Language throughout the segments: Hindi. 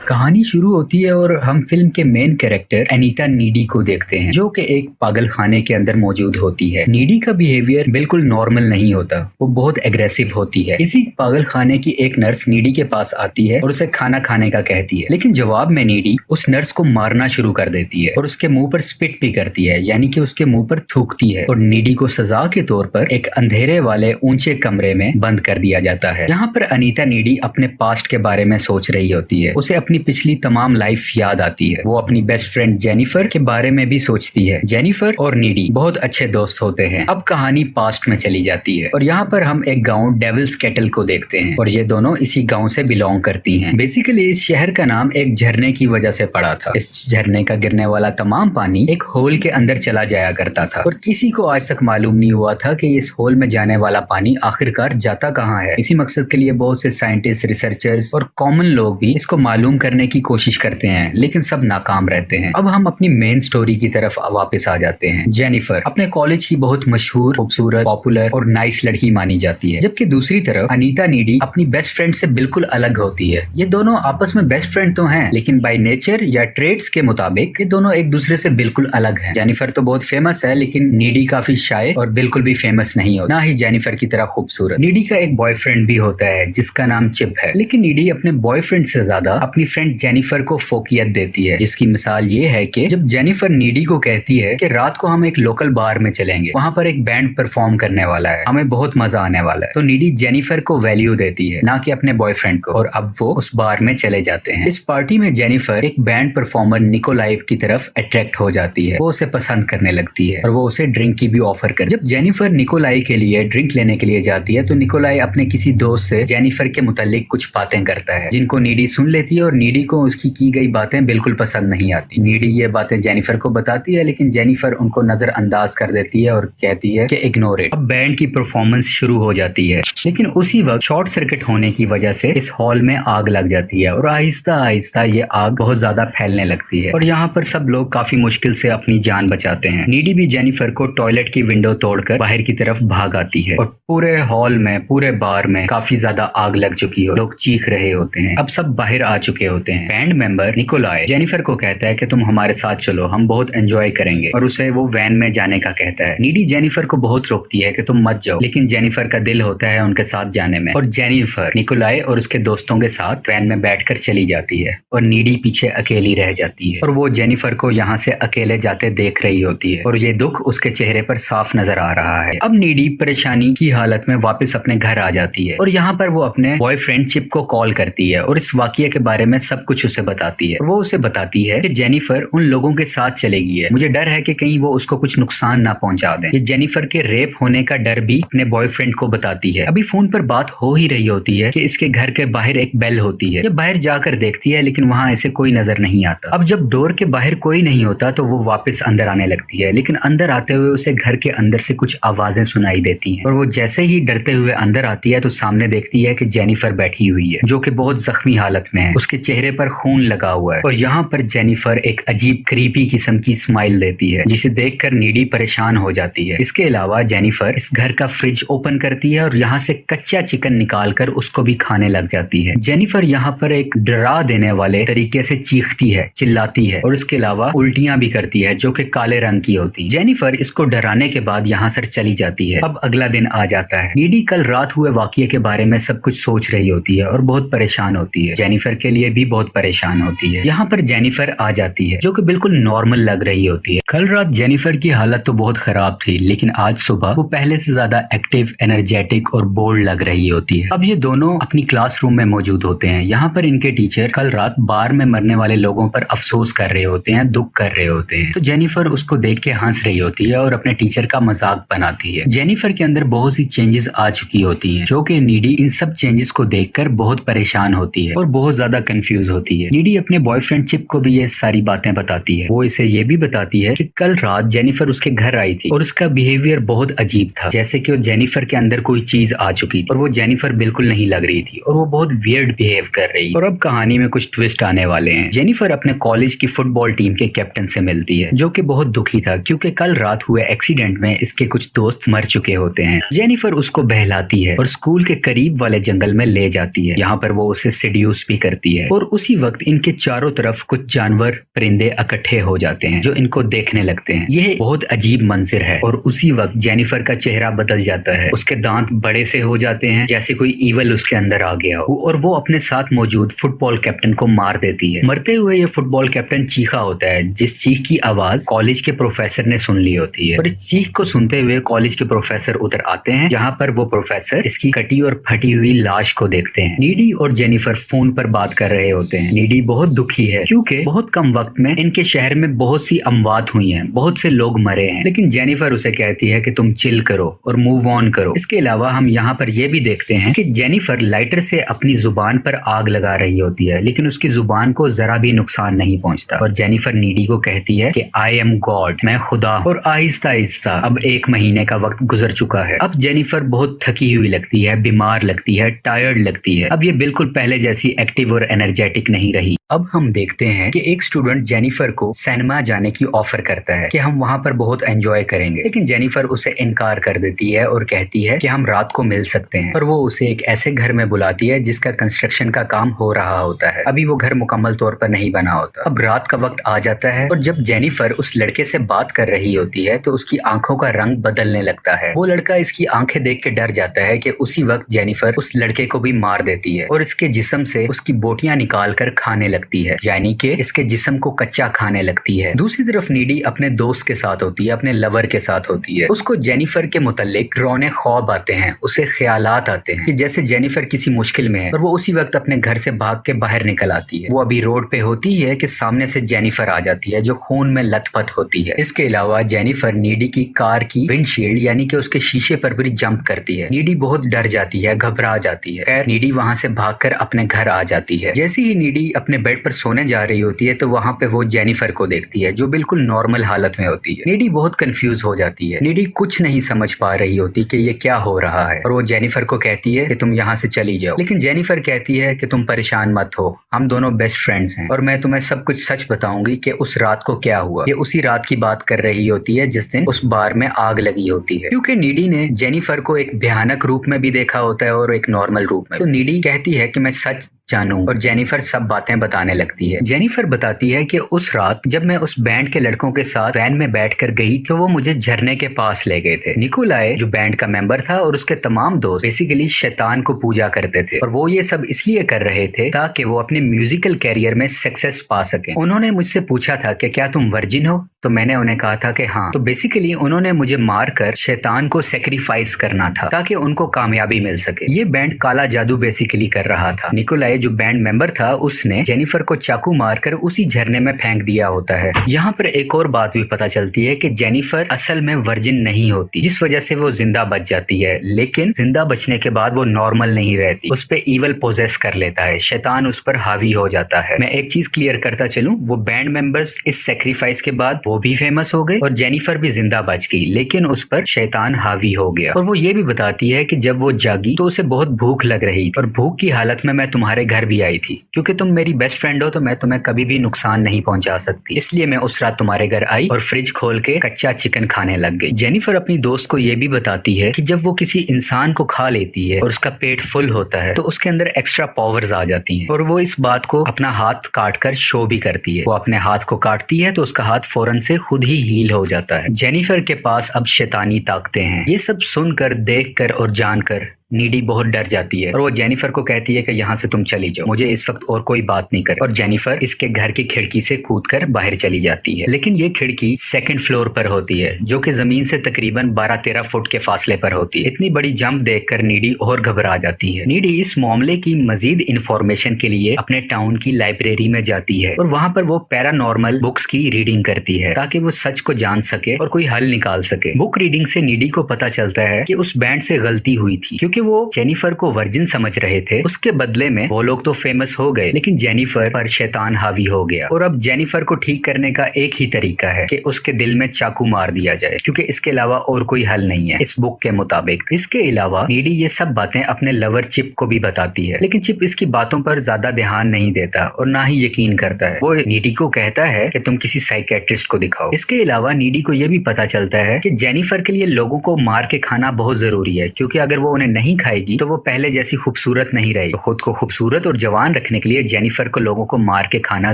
कहानी शुरू होती है और हम फिल्म के मेन कैरेक्टर अनीता नीडी को देखते हैं, जो कि एक पागल खाने के अंदर मौजूद होती है। नीडी का बिहेवियर बिल्कुल नॉर्मल नहीं होता, वो बहुत एग्रेसिव होती है। इसी पागल खाने की एक नर्स नीडी के पास आती है और उसे खाना खाने का कहती है, लेकिन जवाब में नीडी उस नर्स को मारना शुरू कर देती है और उसके मुंह पर स्पिट भी करती है, यानी कि उसके मुंह पर थूकती है। और नीडी को सजा के तौर पर एक अंधेरे वाले ऊंचे कमरे में बंद कर दिया जाता है। यहाँ पर अनीता नीडी अपने पास्ट के बारे में सोच रही होती है। उसे अपनी पिछली तमाम लाइफ याद आती है। वो अपनी बेस्ट फ्रेंड जेनिफर के बारे में भी सोचती है। जेनिफर और नीडी बहुत अच्छे दोस्त होते हैं। अब कहानी पास्ट में चली जाती है और यहाँ पर हम एक गांव डेविल्स केटल को देखते हैं और ये दोनों इसी गांव से बिलोंग करती हैं। बेसिकली इस शहर का नाम एक झरने की वजह से पड़ा था। इस झरने का गिरने वाला तमाम पानी एक होल के अंदर चला जाया करता था और किसी को आज तक मालूम नहीं हुआ था कि इस होल में जाने वाला पानी आखिरकार जाता कहाँ है। इसी मकसद के लिए बहुत से साइंटिस्ट, रिसर्चर्स और कॉमन लोग भी इसको मालूम करने की कोशिश करते हैं, लेकिन सब नाकाम रहते हैं। अब हम अपनी मेन स्टोरी की तरफ वापस आ जाते हैं। जेनिफर अपने कॉलेज की बहुत मशहूर, खूबसूरत, पॉपुलर और नाइस लड़की मानी जाती है, जबकि दूसरी तरफ अनीता नीडी अपनी बेस्ट फ्रेंड से बिल्कुल अलग होती है। ये दोनों आपस में बेस्ट फ्रेंड तो हैं, लेकिन बाय नेचर या ट्रेड्स के मुताबिक ये दोनों एक दूसरे से बिल्कुल अलग हैं। जेनिफर तो बहुत फेमस है, लेकिन नीडी काफी शाय और बिल्कुल भी फेमस नहीं होता, ना ही जेनिफर की तरह खूबसूरत। नीडी का एक बॉयफ्रेंड भी होता है जिसका नाम चिप है, लेकिन नीडी अपने बॉयफ्रेंड से ज्यादा अपनी फ्रेंड जेनिफर को फोकियत देती है, जिसकी मिसाल ये है कि जब जेनिफर नीडी को कहती है कि रात को हम एक लोकल बार में चलेंगे, वहां पर एक बैंड परफॉर्म करने वाला है, हमें बहुत मजा आने वाला है, तो नीडी जेनिफर को वैल्यू देती है, ना कि अपने बॉयफ्रेंड को, और अब वो उस बार में चले जाते हैं। इस पार्टी में जेनिफर एक बैंड परफॉर्मर निकोलाई की तरफ अट्रैक्ट हो जाती है। वो उसे पसंद करने लगती है और वो उसे ड्रिंक की भी ऑफर कर। जब जेनिफर निकोलाई के लिए ड्रिंक लेने के लिए जाती है तो निकोलाई अपने किसी दोस्त से जेनिफर के मुतालिक कुछ बातें करता है, जिनको नीडी सुन लेती है और नीडी को उसकी की गई बातें बिल्कुल पसंद नहीं आती। नीडी ये बातें जेनिफर को बताती है, लेकिन जेनिफर उनको नजरअंदाज कर देती है और कहती है कि इग्नोर इट। अब बैंड की परफॉर्मेंस शुरू हो जाती है, लेकिन उसी वक्त शॉर्ट सर्किट होने की वजह से इस हॉल में आग लग जाती है और आहिस्ता आहिस्ता ये आग बहुत ज्यादा फैलने लगती है और यहाँ पर सब लोग काफी मुश्किल से अपनी जान बचाते हैं। नीडी भी जेनिफर को टॉयलेट की विंडो तोड़कर बाहर की तरफ भाग आती है और पूरे हॉल में, पूरे बार में काफी ज्यादा आग लग चुकी हो। लोग चीख रहे होते हैं। अब सब बाहर आ चुके होते हैं। बैंड मेंबर निकोलाई जेनिफर को कहता है कि तुम हमारे साथ चलो, हम बहुत एंजॉय करेंगे, और उसे वो वैन में जाने का कहता है। नीडी जेनिफर को बहुत रोकती है कि तुम मत जाओ, लेकिन जेनिफर का दिल होता है उनके साथ जाने में और जेनिफर निकोलाई और उसके दोस्तों के साथ वैन में बैठकर चली जाती है और नीडी पीछे अकेली रह जाती है और वो जेनिफर को यहाँ से अकेले जाते देख रही होती है और ये दुख उसके चेहरे पर साफ नजर आ रहा है। अब नीडी परेशानी की हालत में वापस अपने घर आ जाती है और यहाँ पर वो अपने बॉयफ्रेंड चिप को कॉल करती है और इस वाकये के बारे में सब कुछ उसे बताती है। वो उसे बताती है कि जेनिफर उन लोगों के साथ चलेगी है, मुझे डर है कि कहीं वो उसको कुछ नुकसान ना पहुंचा दें। ये जेनिफर के रेप होने का डर भी अपने बॉयफ्रेंड को बताती है। अभी फोन पर बात हो ही रही होती है कि इसके घर के बाहर एक बेल होती है। ये बाहर जाकर देखती है, लेकिन वहां ऐसे कोई नजर नहीं आता। अब जब डोर के बाहर कोई नहीं होता तो वो वापस अंदर आने लगती है, लेकिन अंदर आते हुए उसे घर के अंदर से कुछ आवाजें सुनाई देती हैं और वो जैसे ही डरते हुए अंदर आती है तो सामने देखती है कि जेनिफर बैठी हुई है, जो कि बहुत जख्मी हालत में है। उसके चेहरे पर खून लगा हुआ है और यहाँ पर जेनिफर एक अजीब क्रीपी किस्म की स्माइल देती है, जिसे देखकर नीडी परेशान हो जाती है। इसके अलावा जेनिफर इस घर का फ्रिज ओपन करती है और यहाँ से कच्चा चिकन निकालकर उसको भी खाने लग जाती है। जेनिफर यहाँ पर एक डरा देने वाले तरीके से चीखती है, चिल्लाती है और इसके अलावा उल्टियां भी करती है, जो कि काले रंग की होती है। जेनिफर इसको डराने के बाद यहाँ से चली जाती है। अब अगला दिन आ जाता है। नीडी कल रात हुए वाकये के बारे में सब कुछ सोच रही होती है और बहुत परेशान होती है। जेनिफर के लिए भी बहुत परेशान होती है। यहाँ पर जेनिफर आ जाती है, जो कि बिल्कुल नॉर्मल लग रही होती है। कल रात जेनिफर की हालत तो बहुत खराब थी, लेकिन आज सुबह वो पहले से ज्यादा एक्टिव, एनर्जेटिक और बोल्ड लग रही होती है। अब ये दोनों अपनी क्लासरूम में मौजूद होते हैं। यहाँ पर इनके टीचर कल रात बार में मरने वाले लोगों पर अफसोस कर रहे होते हैं, दुख कर रहे होते हैं। तो जेनिफर उसको देख के हंस रही होती है और अपने टीचर का मजाक बनाती है। जेनिफर के अंदर बहुत सी चेंजेस आ चुकी होती हैं, जो कि नीडी इन सब चेंजेस को देखकर बहुत परेशान होती है और बहुत ज्यादा कंफ्यूज होती है। नीडी अपने बॉयफ्रेंड चिप को भी ये सारी बातें बताती है। वो इसे ये भी बताती है कि कल रात जेनिफर उसके घर आई थी और उसका बिहेवियर बहुत अजीब था, जैसे कि वो जेनिफर के अंदर कोई चीज आ चुकी थी और वो जेनिफर बिल्कुल नहीं लग रही थी और वो बहुत वियर्ड बिहेव कर रही है। और अब कहानी में कुछ ट्विस्ट आने वाले हैं। जेनिफर अपने कॉलेज की फुटबॉल टीम के कैप्टन से मिलती है, जो कि बहुत दुखी था क्योंकि कल रात हुए एक्सीडेंट में इसके कुछ दोस्त मर चुके होते हैं। जेनिफर उसको बहलाती है और स्कूल के करीब वाले जंगल में ले जाती है। यहाँ पर वो उसे सेड्यूस भी करती है। और उसी वक्त इनके चारों तरफ कुछ जानवर परिंदे इकट्ठे हो जाते हैं जो इनको देखने लगते हैं। यह बहुत अजीब मंजर है और उसी वक्त जेनिफर का चेहरा बदल जाता है। उसके दांत बड़े से हो जाते हैं जैसे कोई ईवल उसके अंदर आ गया हो और वो अपने साथ मौजूद फुटबॉल कैप्टन को मार देती है। मरते हुए ये फुटबॉल कैप्टन चीखा होता है जिस चीख की आवाज कॉलेज के प्रोफेसर ने सुन ली होती है और इस चीख को सुनते हुए कॉलेज के प्रोफेसर उधर आते हैं जहाँ पर वो प्रोफेसर इसकी कटी और फटी हुई लाश को देखते हैं। नीडी और जेनिफर फोन पर बात कर रहे होते हैं। नीडी बहुत दुखी है क्योंकि बहुत कम वक्त में इनके शहर में बहुत सी अमवात हुई हैं, बहुत से लोग मरे हैं, लेकिन जेनिफर उसे कहती है कि तुम चिल करो और मूव ऑन करो। इसके अलावा हम यहाँ पर यह भी देखते हैं कि जेनिफर लाइटर से अपनी जुबान पर आग लगा रही होती है लेकिन उसकी जुबान को जरा भी नुकसान नहीं पहुंचता और जेनिफर नीडी को कहती है कि आई एम गॉड, मैं खुदा। और आहिस्ता आहिस्ता अब 1 महीने का वक्त गुजर चुका है। अब जेनिफर बहुत थकी हुई लगती है, बीमार लगती है, टायर्ड लगती है। अब ये बिल्कुल पहले जैसी एक्टिव और एनर्जेटिक नहीं रही। अब हम देखते हैं कि एक स्टूडेंट जेनिफर को सिनेमा जाने की ऑफर करता है कि हम वहां पर बहुत एंजॉय करेंगे, लेकिन जेनिफर उसे इनकार कर देती है और कहती है कि हम रात को मिल सकते हैं। और वो उसे एक ऐसे घर में बुलाती है जिसका कंस्ट्रक्शन का काम हो रहा होता है। अभी वो घर मुकम्मल तौर पर नहीं बना होता। अब रात का वक्त आ जाता है और जब जेनिफर उस लड़के से बात कर रही होती है तो उसकी आंखों का रंग बदलने लगता है। वो लड़का इसकी आंखें देख के डर जाता है कि उसी वक्त जेनिफर उस लड़के को भी मार देती है और इसके जिस्म से उसकी बोटियां निकाल कर खाने लगती है, यानी कि इसके जिस्म को कच्चा खाने लगती है। दूसरी तरफ नीडी अपने दोस्त के साथ होती है, अपने लवर के साथ होती है। उसको जेनिफर के मुताल्लिक डरावने ख्वाब आते हैं, उसे ख्यालात आते हैं कि जैसे जेनिफर किसी मुश्किल में है और वो उसी वक्त अपने घर से भाग के बाहर निकल आती है। वो अभी रोड पे होती है कि सामने से जेनिफर आ जाती है जो खून में लथपथ होती है। इसके अलावा जेनिफर नीडी की कार की विंडशील्ड यानी कि उसके शीशे पर भी जंप करती है। नीडी बहुत डर जाती है, घबरा जाती है। खैर नीडी वहां से भागकर अपने घर आ जाती है। जैसे ही नीडी अपने बेड पर सोने जा रही होती है तो वहां पे वो जेनिफर को देखती है जो बिल्कुल नॉर्मल हालत में होती है। नीडी बहुत कंफ्यूज हो जाती है। नीडी कुछ नहीं समझ पा रही होती कि ये क्या हो रहा है और वो जेनिफर को कहती है कि तुम यहाँ से चली जाओ, लेकिन जेनिफर कहती है कि तुम परेशान मत हो, हम दोनों बेस्ट फ्रेंड्स हैं और मैं तुम्हें सब कुछ सच बताऊंगी कि उस रात को क्या हुआ। ये उसी रात की बात कर रही होती है जिस दिन उस बार में आग लगी होती है, क्योंकि नीडी ने जेनिफर को एक भयानक रूप में भी देखा होता है और एक नॉर्मल रूप में। तो नीडी कहती है कि मैं सच जानूं और जेनिफर सब बातें बताने लगती है। जेनिफर बताती है कि उस रात जब मैं उस बैंड के लड़कों के साथ वैन में बैठकर गई तो वो मुझे झरने के पास ले गए थे। निकोलाय जो बैंड का मेंबर था और उसके तमाम दोस्त बेसिकली शैतान को पूजा करते थे और वो ये सब इसलिए कर रहे थे ताकि वो अपने म्यूजिकल कैरियर में सक्सेस पा सके। उन्होंने मुझसे पूछा था कि क्या तुम वर्जिन हो, तो मैंने उन्हें कहा था कि हाँ। तो बेसिकली उन्होंने मुझे मारकर शैतान को सेक्रीफाइस करना था ताकि उनको कामयाबी मिल सके। ये बैंड काला जादू बेसिकली कर रहा था। निकोलाय जो बैंड मेंबर था उसने जेनिफर को चाकू मारकर उसी झरने में फेंक दिया होता है। यहाँ पर एक और बात भी पता चलती है कि जेनिफर असल में वर्जिन नहीं होती, जिस वजह से वो जिंदा बच जाती है, लेकिन जिंदा बचने के बाद वो नॉर्मल नहीं रहती, उस पे ईवल पोजेस कर लेता है, शैतान उस पर हावी हो जाता है। मैं एक चीज क्लियर करता चलूं, वो बैंड मेंबर्स इस सेक्रीफाइस के बाद वो भी फेमस हो गए और जेनिफर भी जिंदा बच गई, लेकिन उस पर शैतान हावी हो गया। और वो ये भी बताती है कि जब वो जागी तो उसे बहुत भूख लग रही थी और भूख की हालत में मैं तुम्हारे घर भी आई थी, क्योंकि तुम मेरी बेस्ट फ्रेंड हो तो मैं तुम्हें कभी भी नुकसान नहीं पहुंचा सकती, इसलिए मैं उस रात तुम्हारे घर आई और फ्रिज खोल के कच्चा चिकन खाने लग गई। जेनिफर अपनी दोस्त को ये भी बताती है कि जब वो किसी इंसान को खा लेती है और उसका पेट फुल होता है तो उसके अंदर एक्स्ट्रा पावर्स आ जाती हैं और वो इस बात को अपना हाथ काट कर शो भी करती है। वो अपने हाथ को काटती है तो उसका हाथ फौरन से खुद ही हील हो जाता है। जेनिफर के पास अब शैतानी ताकतें हैं। ये सब सुनकर, देखकर और जानकर नीडी बहुत डर जाती है और वो जेनिफर को कहती है कि यहाँ से तुम चली जाओ, मुझे इस वक्त और कोई बात नहीं करे। और जेनिफर इसके घर की खिड़की से कूदकर बाहर चली जाती है, लेकिन ये खिड़की 2nd फ्लोर पर होती है जो कि जमीन से तकरीबन 12-13 फुट के फासले पर होती है। इतनी बड़ी जंप देखकर नीडी और घबरा जाती है। नीडी इस मामले की मजीद इंफॉर्मेशन के लिए अपने टाउन की लाइब्रेरी में जाती है और वहाँ पर वो पैरानॉर्मल बुक्स की रीडिंग करती है ताकि वो सच को जान सके और कोई हल निकाल सके। बुक रीडिंग से नीडी को पता चलता है कि उस बैंड से गलती हुई थी, क्योंकि वो जेनिफर को वर्जिन समझ रहे थे। उसके बदले में वो लोग तो फेमस हो गए, लेकिन जेनिफर पर शैतान हावी हो गया और अब जेनिफर को ठीक करने का एक ही तरीका है कि उसके दिल में चाकू मार दिया जाए, क्योंकि इसके अलावा और कोई हल नहीं है इस बुक के मुताबिक। इसके अलावा नीडी ये सब बातें अपने लवर चिप को भी बताती है, लेकिन चिप इसकी बातों पर ज्यादा ध्यान नहीं देता और ना ही यकीन करता है। वो नीडी को कहता है कि तुम किसी साइकेट्रिस्ट को दिखाओ। इसके अलावा नीडी को यह भी पता चलता है कि जेनिफर के लिए लोगों को मार के खाना बहुत जरूरी है, क्योंकि अगर वो उन्हें नहीं नहीं खाएगी तो वो पहले जैसी खूबसूरत नहीं रही। तो खुद को खूबसूरत और जवान रखने के लिए जेनिफर को लोगों को मार के खाना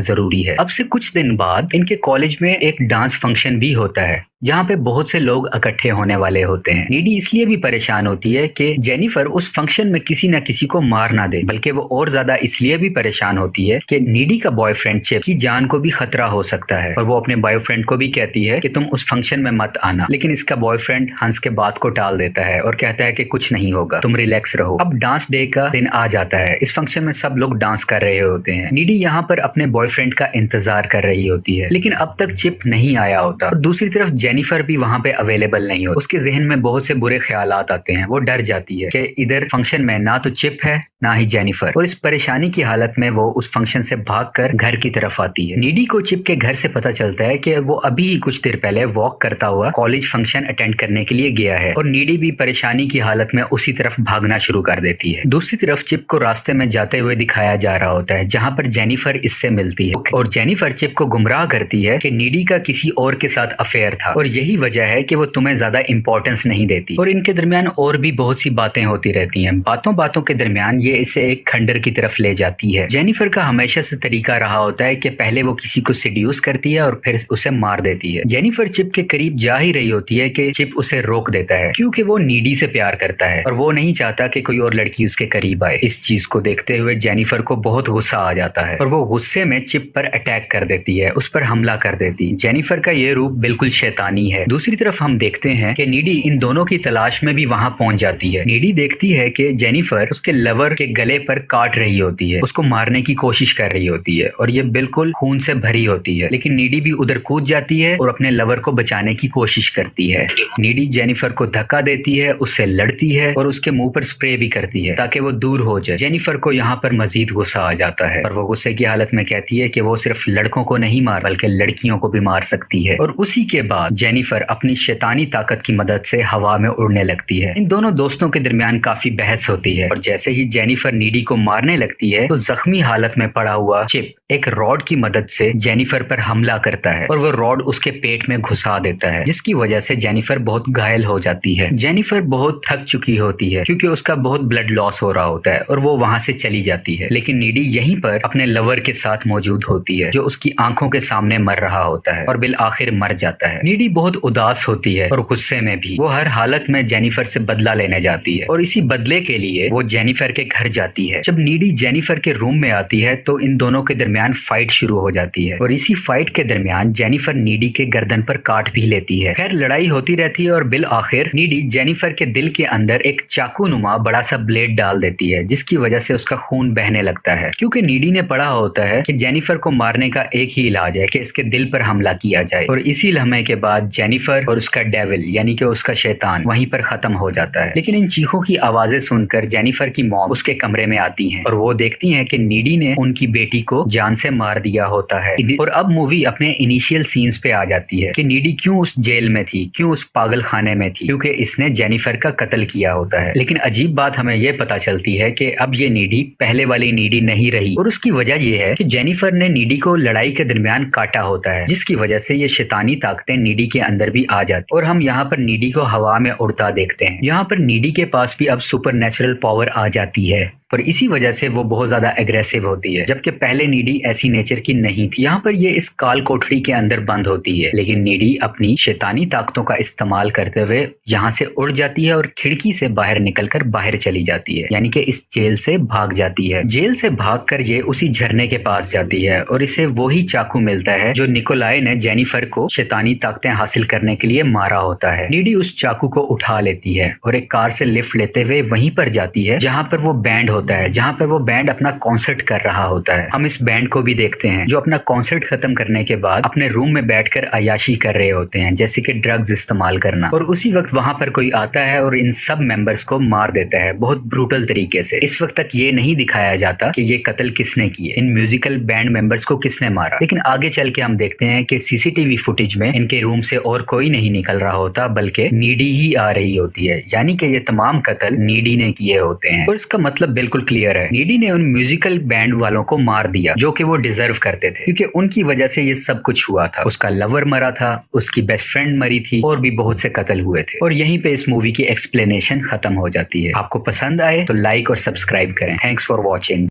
जरूरी है। अब से कुछ दिन बाद इनके कॉलेज में एक डांस फंक्शन भी होता है जहाँ पे बहुत से लोग इकट्ठे होने वाले होते हैं। नीडी इसलिए भी परेशान होती है कि जेनिफर उस फंक्शन में किसी न किसी को मार ना दे, बल्कि वो और ज्यादा इसलिए भी परेशान होती है कि नीडी का बॉयफ्रेंड चिप की जान को भी खतरा हो सकता है और वो अपने बॉयफ्रेंड को भी कहती है कि तुम उस फंक्शन में मत आना। लेकिन इसका बॉयफ्रेंड हंस के बात को टाल देता है और कहता है कि कुछ नहीं होगा, तुम रिलैक्स रहो। अब डांस डे का दिन आ जाता है। इस फंक्शन में सब लोग डांस कर रहे होते हैं। नीडी यहाँ पर अपने बॉयफ्रेंड का इंतजार कर रही होती है, लेकिन अब तक चिप नहीं आया होता और दूसरी तरफ जेनिफर भी वहां पे अवेलेबल नहीं हो। उसके जहन में बहुत से बुरे ख्यालात आते हैं। वो डर जाती है कि इधर फंक्शन में ना तो चिप है ना ही जेनिफर, और इस परेशानी की हालत में वो उस फंक्शन से भागकर घर की तरफ आती है। नीडी को चिप के घर से पता चलता है कि वो अभी ही कुछ देर पहले वॉक करता हुआ कॉलेज फंक्शन अटेंड करने के लिए गया है और नीडी भी परेशानी की हालत में उसी तरफ भागना शुरू कर देती है। दूसरी तरफ चिप को रास्ते में जाते हुए दिखाया जा रहा होता है जहाँ पर जेनिफर इससे मिलती है और जेनिफर चिप को गुमराह करती है कि नीडी का किसी और के साथ अफेयर था और यही वजह है कि वो तुम्हें ज्यादा इंपॉर्टेंस नहीं देती। और इनके दरमियान और भी बहुत सी बातें होती रहती हैं। बातों बातों के दरमियान ये इसे एक खंडर की तरफ ले जाती है। जेनिफर का हमेशा से तरीका रहा होता है कि पहले वो किसी को सिड्यूस करती है और फिर उसे मार देती है। जेनिफर चिप के करीब जा ही रही होती है कि चिप उसे रोक देता है क्योंकि वो नीडी से प्यार करता है और वो नहीं चाहता कि कोई और लड़की उसके करीब आए। इस चीज को देखते हुए जेनिफर को बहुत गुस्सा आ जाता है और वो गुस्से में चिप पर अटैक कर देती है, उस पर हमला कर देती है। जेनिफर का ये रूप बिल्कुल शैतानी है। दूसरी तरफ हम देखते हैं कि नीडी इन दोनों की तलाश में भी वहां पहुंच जाती है। नीडी देखती है कि जेनिफर उसके लवर के गले पर काट रही होती है, उसको मारने की कोशिश कर रही होती है और ये बिल्कुल खून से भरी होती है, लेकिन नीडी भी उधर कूद जाती है और अपने लवर को बचाने की कोशिश करती है। नीडी जेनिफर को धक्का देती है, उससे लड़ती है और उसके मुंह पर स्प्रे भी करती है ताकि वो दूर हो जाए। जेनिफर को यहाँ पर मजीद गुस्सा आ जाता है और वो गुस्से की हालत में कहती है कि वो सिर्फ लड़कों को नहीं मार बल्कि लड़कियों को भी मार सकती है। और उसी के बाद जेनिफर अपनी शैतानी ताकत की मदद से हवा में उड़ने लगती है। इन दोनों दोस्तों के दरमियान काफी बहस होती है और जैसे ही जेनिफर नीडी को मारने लगती है तो जख्मी हालत में पड़ा हुआ चिप एक रॉड की मदद से जेनिफर पर हमला करता है और वो रॉड उसके पेट में घुसा देता है, जिसकी वजह से जेनिफर बहुत घायल हो जाती है। जेनिफर बहुत थक चुकी होती है क्योंकि उसका बहुत ब्लड लॉस हो रहा होता है और वो वहां से चली जाती है, लेकिन नीडी यहीं पर अपने लवर के साथ मौजूद होती है जो उसकी आंखों के सामने मर रहा होता है और बिल आखिर मर जाता है। नीडी बहुत उदास होती है और गुस्से में भी वो हर हालत में जेनिफर से बदला लेने जाती है और इसी बदले के लिए वो जेनिफर के घर जाती है। जब नीडी जेनिफर के रूम में आती है तो इन दोनों के दरमियान फाइट शुरू हो जाती है और इसी फाइट के दरमियान जेनिफर नीडी के गर्दन पर काट भी लेती है। खैर लड़ाई होती रहती है और बिल आखिर नीडी जेनिफर के दिल के अंदर एक चाकू नुमा बड़ा सा ब्लेड डाल देती है, जिसकी वजह से उसका खून बहने लगता है क्योंकि नीडी ने पढ़ा होता है कि जेनिफर को मारने का एक ही इलाज है कि इसके दिल पर हमला किया जाए। और इसी लम्हे के बाद जेनिफर और उसका डेविल यानी कि उसका शैतान वहीं पर खत्म हो जाता है। लेकिन इन चीखों की आवाजें सुनकर जेनिफर की मॉम उसके कमरे में आती हैं और वो देखती हैं कि नीडी ने उनकी बेटी को जान से मार दिया होता है। और अब मूवी अपने इनिशियल सीन्स पे आ जाती है कि नीडी क्यों उस जेल में थी, क्यों उस पागल खाने में थी, क्योंकि इसने जेनिफर का कत्ल किया होता है। लेकिन अजीब बात हमें यह पता चलती है कि अब ये नीडी पहले वाली नीडी नहीं रही और उसकी वजह यह है कि जेनिफर ने नीडी को लड़ाई के दरमियान काटा होता है, जिसकी वजह से ये शैतानी ताकतें नीडी के अंदर भी आ जाती और हम यहाँ पर नीडी को हवा में उड़ता देखते हैं। यहाँ पर नीडी के पास भी अब सुपर नेचुरल पावर आ जाती है और इसी वजह से वो बहुत ज्यादा एग्रेसिव होती है, जबकि पहले नीडी ऐसी नेचर की नहीं थी। यहाँ पर ये इस काल कोठरी के अंदर बंद होती है, लेकिन नीडी अपनी शैतानी ताकतों का इस्तेमाल करते हुए यहाँ से उड़ जाती है और खिड़की से बाहर निकलकर बाहर चली जाती है, यानी कि इस जेल से भाग जाती है। जेल से भागकर ये उसी झरने के पास जाती है और इसे वही चाकू मिलता है जो निकोलाई ने जेनिफर को शैतानी ताकतें हासिल करने के लिए मारा होता है। नीडी उस चाकू को उठा लेती है और एक कार से लिफ्ट लेते हुए वहीं पर जाती है जहाँ पर वो बैंड होता है, जहां पर वो बैंड अपना कॉन्सर्ट कर रहा होता है। हम इस बैंड को भी देखते हैं जो अपना कॉन्सर्ट खत्म करने के बाद अपने रूम में बैठकर अय्याशी कर रहे होते हैं, जैसे कि ड्रग्स इस्तेमाल करना। और उसी वक्त वहां पर कोई आता है और इन सब मेंबर्स को मार देता है बहुत ब्रूटल तरीके से। इस वक्त तक ये नहीं दिखाया जाता कि ये कत्ल किसने किए, इन म्यूजिकल बैंड मेंबर्स को किसने मारा, लेकिन आगे चल के हम देखते हैं कि सीसीटीवी फुटेज में इनके रूम से और कोई नहीं निकल रहा होता बल्कि नीडी ही आ रही होती है, यानी कि ये तमाम कत्ल नीडी ने किए होते हैं। और इसका मतलब बिल्कुल बिल्कुल क्लियर है, नीडी ने उन म्यूजिकल बैंड वालों को मार दिया जो कि वो डिजर्व करते थे, क्योंकि उनकी वजह से ये सब कुछ हुआ था। उसका लवर मरा था, उसकी बेस्ट फ्रेंड मरी थी और भी बहुत से कत्ल हुए थे। और यहीं पे इस मूवी की एक्सप्लेनेशन खत्म हो जाती है। आपको पसंद आए तो लाइक और सब्सक्राइब करें। Thanks for watching.